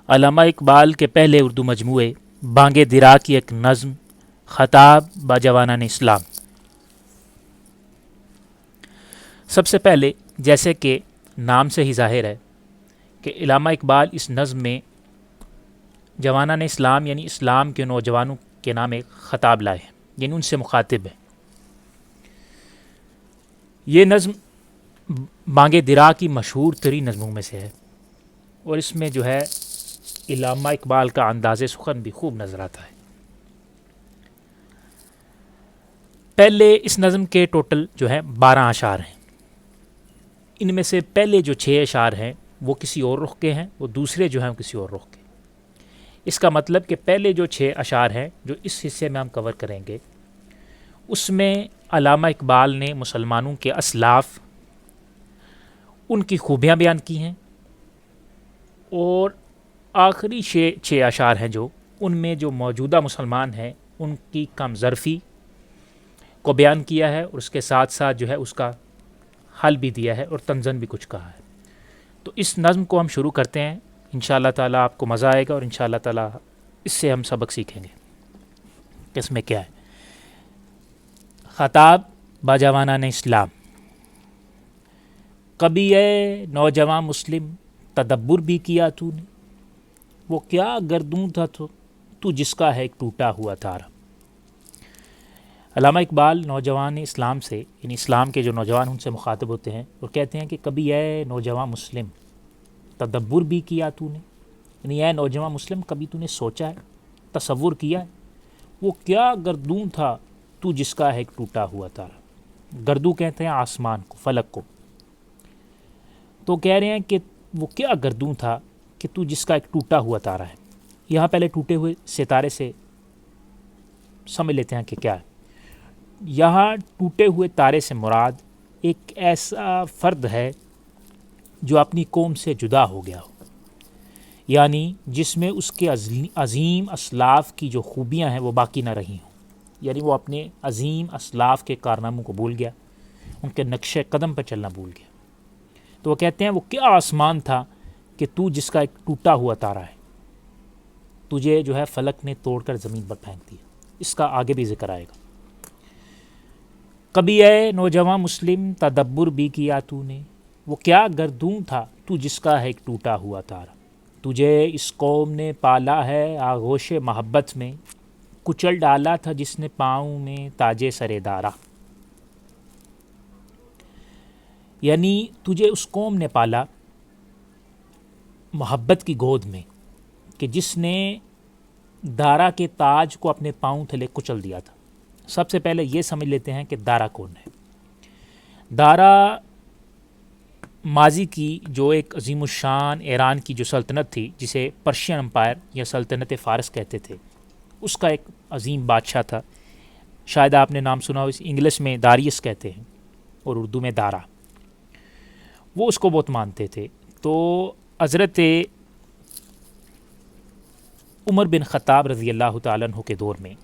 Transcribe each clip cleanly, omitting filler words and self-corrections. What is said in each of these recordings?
علامہ اقبال کے پہلے اردو مجموعے بانگ درا کی ایک نظم خطاب با جوانان اسلام۔ سب سے پہلے جیسے کہ نام سے ہی ظاہر ہے کہ علامہ اقبال اس نظم میں جوانان اسلام یعنی اسلام کے نوجوانوں کے نام ایک خطاب لائے ہیں، یعنی ان سے مخاطب ہے۔ یہ نظم بانگ درا کی مشہور ترین نظموں میں سے ہے، اور اس میں جو ہے علامہ اقبال کا انداز سخن بھی خوب نظر آتا ہے۔ پہلے اس نظم کے ٹوٹل جو ہے 12 اشعار ہیں۔ ان میں سے پہلے جو 6 اشعار ہیں وہ کسی اور رخ کے ہیں، وہ دوسرے جو ہیں وہ کسی اور رخ کے۔ اس کا مطلب کہ پہلے جو 6 اشعار ہیں جو اس حصے میں ہم کور کریں گے، اس میں علامہ اقبال نے مسلمانوں کے اسلاف، ان کی خوبیاں بیان کی ہیں، اور آخری 6 اشعار ہیں جو ان میں جو موجودہ مسلمان ہیں ان کی کم ظرفی کو بیان کیا ہے، اور اس کے ساتھ ساتھ جو ہے اس کا حل بھی دیا ہے اور طنزاً بھی کچھ کہا ہے۔ تو اس نظم کو ہم شروع کرتے ہیں، انشاءاللہ تعالیٰ آپ کو مزہ آئے گا، اور انشاءاللہ تعالیٰ اس سے ہم سبق سیکھیں گے کہ اس میں کیا ہے۔ خطاب با جوانان اسلام۔ کبھی اے نوجوان مسلم تدبر بھی کیا تو نے، وہ کیا گردوں تھا تو جس کا ہے ایک ٹوٹا ہوا تارا۔ علامہ اقبال نوجوان اسلام سے یعنی اسلام کے جو نوجوان ان سے مخاطب ہوتے ہیں اور کہتے ہیں کہ کبھی اے نوجوان مسلم تدبر بھی کیا تو نے، یعنی اے نوجوان مسلم کبھی تو نے سوچا ہے، تصور کیا ہے، وہ کیا گردوں تھا تو جس کا ہے ایک ٹوٹا ہوا تارا۔ گردوں کہتے ہیں آسمان کو، فلک کو۔ تو کہہ رہے ہیں کہ وہ کیا گردوں تھا کہ تو جس کا ایک ٹوٹا ہوا تارا ہے۔ یہاں پہلے ٹوٹے ہوئے ستارے سے سمجھ لیتے ہیں کہ کیا ہے۔ یہاں ٹوٹے ہوئے تارے سے مراد ایک ایسا فرد ہے جو اپنی قوم سے جدا ہو گیا ہو، یعنی جس میں اس کے عظیم اسلاف کی جو خوبیاں ہیں وہ باقی نہ رہی ہوں، یعنی وہ اپنے عظیم اسلاف کے کارناموں کو بھول گیا، ان کے نقش قدم پر چلنا بھول گیا۔ تو وہ کہتے ہیں وہ کیا آسمان تھا کہ تو جس کا ایک ٹوٹا ہوا تارا ہے، تجھے جو ہے فلک نے توڑ کر زمین پر پھینک دیا۔ اس کا آگے بھی ذکر آئے گا۔ کبھی اے نوجوان مسلم تدبر بھی کیا تو نے، وہ کیا گردوں تھا تو جس کا ہے ایک ٹوٹا ہوا تارا۔ تجھے اس قوم نے پالا ہے آغوش محبت میں، کچل ڈالا تھا جس نے پاؤں میں تاج سر دارا۔ یعنی تجھے اس قوم نے پالا محبت کی گود میں کہ جس نے دارا کے تاج کو اپنے پاؤں تلے کچل دیا تھا۔ سب سے پہلے یہ سمجھ لیتے ہیں کہ دارا کون ہے۔ دارا ماضی کی جو ایک عظیم الشان ایران کی جو سلطنت تھی، جسے پرشین امپائر یا سلطنت فارس کہتے تھے، اس کا ایک عظیم بادشاہ تھا۔ شاید آپ نے نام سنا ہو، اس انگلش میں داریس کہتے ہیں اور اردو میں دارا۔ وہ اس کو بہت مانتے تھے۔ تو حضرت عمر بن خطاب رضی اللہ تعالیٰ عنہ کے دور میں،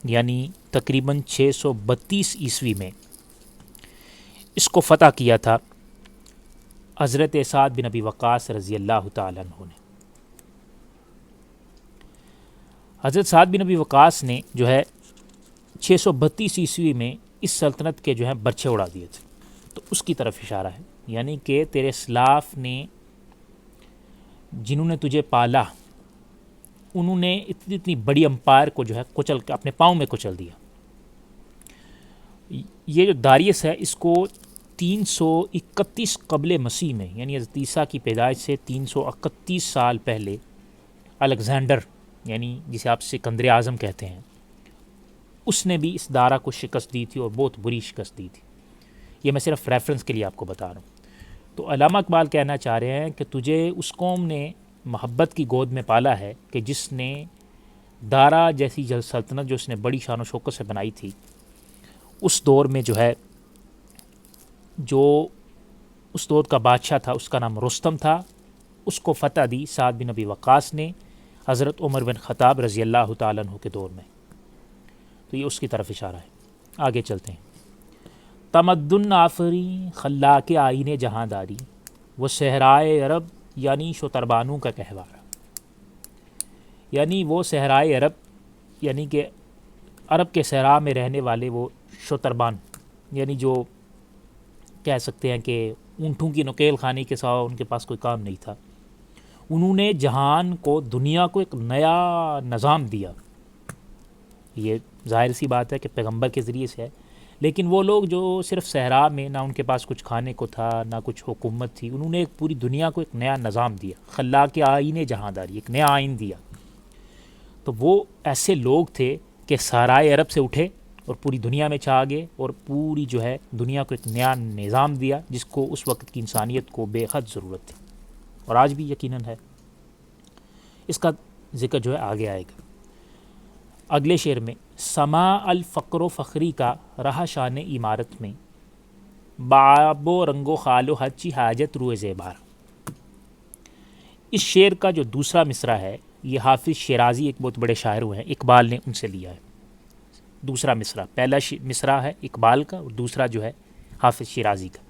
یعنی تقریباً 632 عیسوی میں اس کو فتح کیا تھا حضرت سعد بن ابی وقاص رضی اللہ تعالیٰ عنہ نے۔ حضرت سعد بن ابی وقاص نے جو ہے 632 عیسوی میں اس سلطنت کے جو ہے برچھے اڑا دیے تھے۔ تو اس کی طرف اشارہ ہے، یعنی کہ تیرے اسلاف نے جنہوں نے تجھے پالا، انہوں نے اتنی بڑی امپائر کو جو ہے کچل کے اپنے پاؤں میں کچل دیا۔ یہ جو داریس ہے اس کو 331 قبل مسیح میں، یعنی حضرت عیسیٰ کی پیدائش سے 331 سال پہلے الیگزینڈر، یعنی جسے آپ سکندر اعظم کہتے ہیں، اس نے بھی اس دارا کو شکست دی تھی اور بہت بری شکست دی تھی۔ یہ میں صرف ریفرنس کے لیے آپ کو بتا رہا ہوں۔ تو علامہ اقبال کہنا چاہ رہے ہیں کہ تجھے اس قوم نے محبت کی گود میں پالا ہے کہ جس نے دارا جیسی سلطنت جو اس نے بڑی شان و شوکت سے بنائی تھی، اس دور میں جو ہے جو اس دور کا بادشاہ تھا اس کا نام رستم تھا، اس کو فتح دی سعد بن ابی وقاص نے حضرت عمر بن خطاب رضی اللہ تعالیٰ عنہ کے دور میں۔ تو یہ اس کی طرف اشارہ ہے۔ آگے چلتے ہیں۔ تمدن آفری خلاق آئین جہاں داری، وہ صحرائے عرب یعنی شتربانوں کا کہوارہ۔ یعنی وہ صحرائے عرب، یعنی کہ عرب کے صحرا میں رہنے والے وہ شتربان، یعنی جو کہہ سکتے ہیں کہ اونٹوں کی نکیل خانی کے سوا ان کے پاس کوئی کام نہیں تھا، انہوں نے جہان کو، دنیا کو ایک نیا نظام دیا. یہ ظاہر سی بات ہے کہ پیغمبر کے ذریعے سے ہے، لیکن وہ لوگ جو صرف صحرا میں، نہ ان کے پاس کچھ کھانے کو تھا، نہ کچھ حکومت تھی، انہوں نے ایک پوری دنیا کو ایک نیا نظام دیا، خلاق آئین جہانداری، ایک نیا آئین دیا. تو وہ ایسے لوگ تھے کہ صحرائے عرب سے اٹھے اور پوری دنیا میں چھا گئے، اور پوری جو ہے دنیا کو ایک نیا نظام دیا جس کو اس وقت کی انسانیت کو بے حد ضرورت تھی، اور آج بھی یقیناً ہے. اس کا ذکر جو ہے آگے آئے گا. اگلے شعر میں، سما الفقر و فخری کا رہا شان عمارت میں، باب و رنگ و خال و ہچی حاجت روئے زیبار. اس شعر کا جو دوسرا مصرع ہے یہ حافظ شیرازی، ایک بہت بڑے شاعر ہوئے ہیں، اقبال نے ان سے لیا ہے. دوسرا مصرع، پہلا مصرع ہے اقبال کا اور دوسرا جو ہے حافظ شیرازی کا.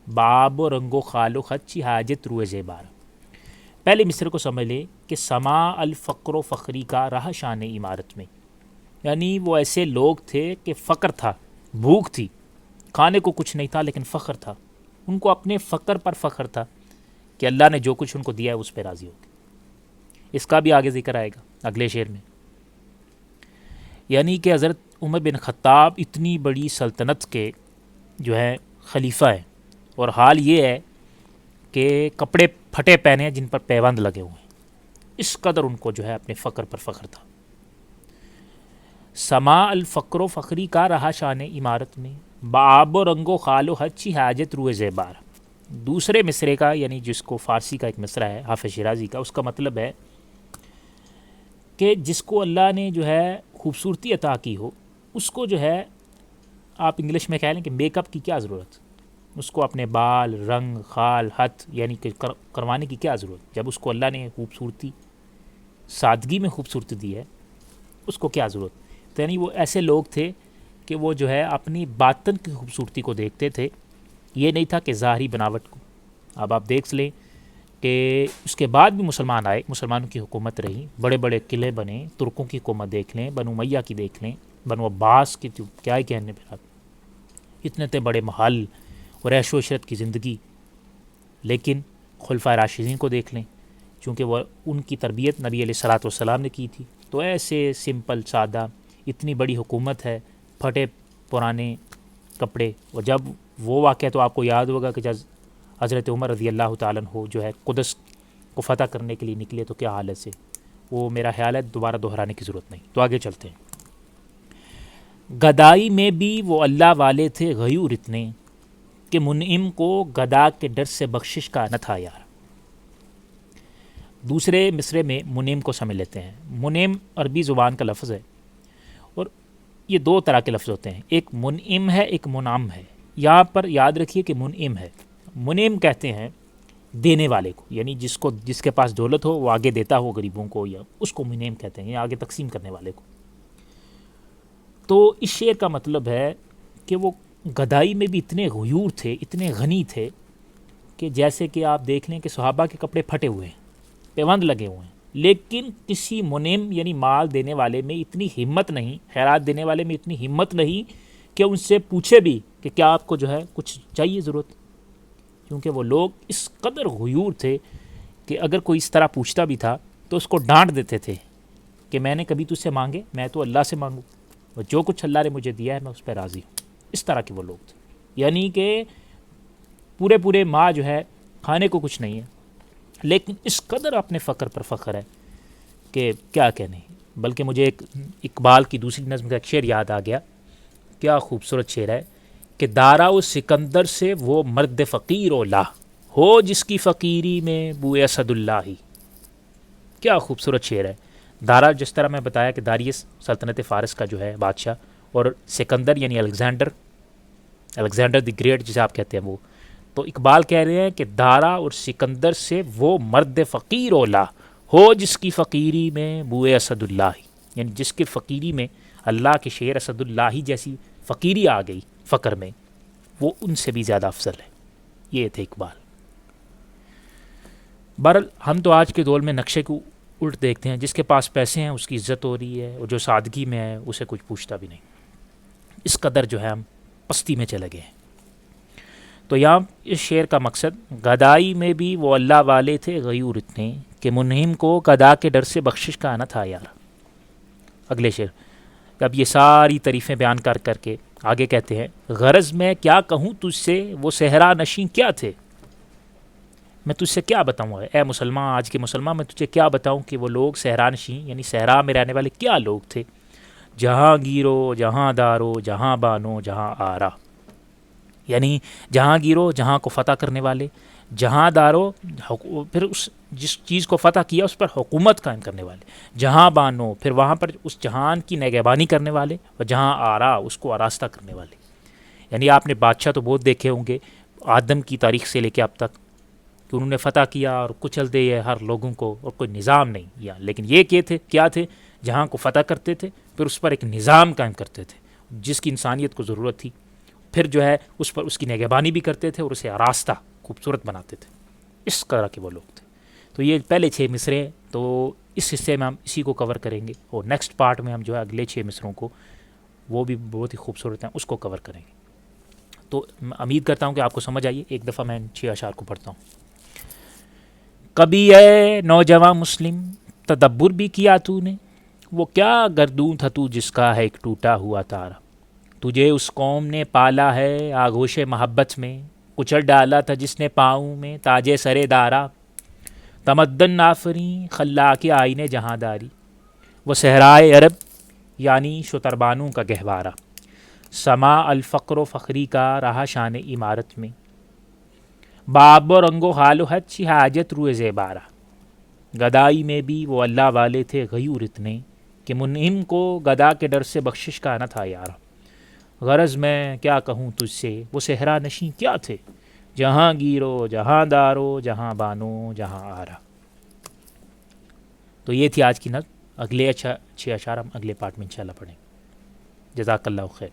باب و رنگ و خال و خچی حاجت روئے زیبار. پہلے مصرع کو سمجھ لیں کہ سما الفقر و فخری کا رہا شان عمارت میں، یعنی وہ ایسے لوگ تھے کہ فقر تھا، بھوک تھی، کھانے کو کچھ نہیں تھا، لیکن فخر تھا. ان کو اپنے فقر پر فخر تھا کہ اللہ نے جو کچھ ان کو دیا ہے اس پہ راضی ہو گئے. اس کا بھی آگے ذکر آئے گا اگلے شعر میں. یعنی کہ حضرت عمر بن خطاب اتنی بڑی سلطنت کے جو ہے خلیفہ ہیں، اور حال یہ ہے کہ کپڑے پھٹے پہنے ہیں جن پر پیوند لگے ہوئے ہیں. اس قدر ان کو جو ہے اپنے فقر پر فخر تھا. سما الفقر و فخری کا رہا شان عمارت میں، بآب و رنگ و خال و ہچی حاجت روئے زیبار. دوسرے مصرے کا، یعنی جس کو فارسی کا ایک مصرع ہے حافظ شیرازی کا، اس کا مطلب ہے کہ جس کو اللہ نے جو ہے خوبصورتی عطا کی ہو، اس کو جو ہے آپ انگلش میں کہہ لیں کہ میک اپ کی کیا ضرورت، اس کو اپنے بال، رنگ، خال، ہتھ یعنی کہ کروانے کی کیا ضرورت، جب اس کو اللہ نے خوبصورتی، سادگی میں خوبصورتی دی ہے، اس کو کیا ضرورت. تو یعنی وہ ایسے لوگ تھے کہ وہ جو ہے اپنی باطن کی خوبصورتی کو دیکھتے تھے، یہ نہیں تھا کہ ظاہری بناوٹ کو. اب آپ دیکھ لیں کہ اس کے بعد بھی مسلمان آئے، مسلمانوں کی حکومت رہی، بڑے بڑے قلعے بنے، ترکوں کی حکومت دیکھ لیں، بنو امیہ کی دیکھ لیں، بنو عباس کی، تو کیا ہی کہنے پہ، اتنے اتنے بڑے محل اور عیش و عشرت کی زندگی. لیکن خلفائے راشدین کو دیکھ لیں، چونکہ وہ ان کی تربیت نبی علیہ الصلوۃ والسلام نے کی تھی، تو ایسے سمپل سادہ، اتنی بڑی حکومت ہے، پھٹے پرانے کپڑے. اور جب وہ واقعہ تو آپ کو یاد ہوگا کہ جب حضرت عمر رضی اللہ تعالیٰ عنہ جو ہے قدس کو فتح کرنے کے لیے نکلے تو کیا حالت سے، وہ میرا خیال ہے دوبارہ دہرانے کی ضرورت نہیں. تو آگے چلتے ہیں. گدائی میں بھی وہ اللہ والے تھے غیور اتنے، کہ منعم کو گدا کے ڈر سے بخشش کا نہ تھا یار. دوسرے مصرے میں منعم کو سمجھ لیتے ہیں. منعم عربی زبان کا لفظ ہے، اور یہ دو طرح کے لفظ ہوتے ہیں، ایک منعم ہے، ایک منعم ہے. یہاں پر یاد رکھیے کہ منعم ہے. منعم کہتے ہیں دینے والے کو، یعنی جس کے پاس دولت ہو وہ آگے دیتا ہو غریبوں کو، یا اس کو منعم کہتے ہیں، یا آگے تقسیم کرنے والے کو. تو اس شعر کا مطلب ہے کہ وہ گدائی میں بھی اتنے غیور تھے، اتنے غنی تھے کہ جیسے کہ آپ دیکھ لیں کہ صحابہ کے کپڑے پھٹے ہوئے ہیں، پیوند لگے ہوئے ہیں، لیکن کسی منعم یعنی مال دینے والے میں اتنی ہمت نہیں، خیرات دینے والے میں اتنی ہمت نہیں کہ ان سے پوچھے بھی کہ کیا آپ کو جو ہے کچھ چاہیے ضرورت. کیونکہ وہ لوگ اس قدر غیور تھے کہ اگر کوئی اس طرح پوچھتا بھی تھا تو اس کو ڈانٹ دیتے تھے کہ میں نے کبھی تجھ سے مانگے، میں تو اللہ سے مانگوں، اور جو کچھ اللہ نے مجھے دیا ہے میں اس پہ راضی ہوں. اس طرح کے وہ لوگ تھے، یعنی کہ پورے ماہ جو ہے کھانے کو کچھ نہیں ہے، لیکن اس قدر اپنے فقر پر فخر ہے کہ کیا کہنے. بلکہ مجھے ایک اقبال کی دوسری نظم کا ایک شعر یاد آ گیا، کیا خوبصورت شعر ہے کہ دارا و سکندر سے وہ مرد فقیر و لا، ہو جس کی فقیری میں بوئے اسد اللہ. کیا خوبصورت شعر ہے. دارا جس طرح میں بتایا کہ داریس سلطنت فارس کا جو ہے بادشاہ، اور سکندر یعنی الیگزینڈر دی گریٹ جسے آپ کہتے ہیں وہ. تو اقبال کہہ رہے ہیں کہ دارا اور سکندر سے وہ مرد فقیر و لا، ہو جس کی فقیری میں بوئے اسد اللہ، یعنی جس کی فقیری میں اللہ کے شعر اسد اللہ جیسی فقیری آ گئی فقر میں، وہ ان سے بھی زیادہ افضل ہے. یہ تھے اقبال. بہرحال ہم تو آج کے دور میں نقشے کو الٹ دیکھتے ہیں، جس کے پاس پیسے ہیں اس کی عزت ہو رہی ہے، اور جو سادگی میں ہے اسے کچھ پوچھتا بھی نہیں. اس قدر جو ہے ہم پستی میں چلے گئے ہیں. تو یہاں اس شعر کا مقصد، گدائی میں بھی وہ اللہ والے تھے غیور اتنے کہ منہم کو گدا کے ڈر سے بخشش کا آنا تھا یار. اگلے شعر، اب یہ ساری تعریفیں بیان کر کر کے آگے کہتے ہیں، غرض میں کیا کہوں تجھ سے وہ صحرا نشیں کیا تھے. میں تجھ سے کیا بتاؤں اے مسلمان، آج کے مسلمان، میں تجھے کیا بتاؤں کہ وہ لوگ صحرا نشیں یعنی صحرا میں رہنے والے کیا لوگ تھے. جہاں گیرو جہاں دارو جہاں بانو جہاں آرا، یعنی جہاں گیرو جہاں کو فتح کرنے والے، جہاں دارو پھر اس جس چیز کو فتح کیا اس پر حکومت قائم کرنے والے، جہاں بانو پھر وہاں پر اس جہان کی نگہبانی کرنے والے، اور جہاں آرا اس کو آراستہ کرنے والے. یعنی آپ نے بادشاہ تو بہت دیکھے ہوں گے آدم کی تاریخ سے لے کے اب تک، کہ انہوں نے فتح کیا اور کچل دے ہر لوگوں کو، اور کوئی نظام نہیں یا، لیکن یہ کیا تھے، جہاں کو فتح کرتے تھے پھر اس پر ایک نظام قائم کرتے تھے جس کی انسانیت کو ضرورت تھی، پھر جو ہے اس پر اس کی نگہبانی بھی کرتے تھے اور اسے آراستہ خوبصورت بناتے تھے. اس طرح کے وہ لوگ تھے. تو یہ پہلے 6 مصرے ہیں، تو اس حصے میں ہم اسی کو کور کریں گے، اور نیکسٹ پارٹ میں ہم جو ہے اگلے 6 مصروں کو، وہ بھی بہت ہی خوبصورت ہیں، اس کو کور کریں گے. تو میں امید کرتا ہوں کہ آپ کو سمجھ آئیے. ایک دفعہ میں ان 6 اشعار کو پڑھتا ہوں. کبھی اے نوجوان مسلم تدبر بھی کیا تو نے، وہ کیا گردوں تھا تو جس کا ہے ایک ٹوٹا ہوا تارا. تجھے اس قوم نے پالا ہے آغوش محبت میں، کچل ڈالا تھا جس نے پاؤں میں تاجے سرے دارا. تمدن نافریں خلاق آئین جہاں داری، وہ صحرائے عرب یعنی شتربانوں کا گہوارہ. سما الفقر و فخری کا رہا شان عمارت میں، باب و رنگ و حال و حد چی حاجت روئے زیبارہ. گدائی میں بھی وہ اللہ والے تھے غیور اتنے کہ منہم کو گدا کے ڈر سے بخشش کا نہ تھا یار. غرض میں کیا کہوں تجھ سے وہ صحرا نشیں کیا تھے، جہاں گیرو جہاں دارو جہاں بانو جہاں آرا. تو یہ تھی آج کی نظم. اگلے 6 اشعار ہم اگلے پارٹ میں انشاءاللہ پڑھیں. جزاک اللہ خیر.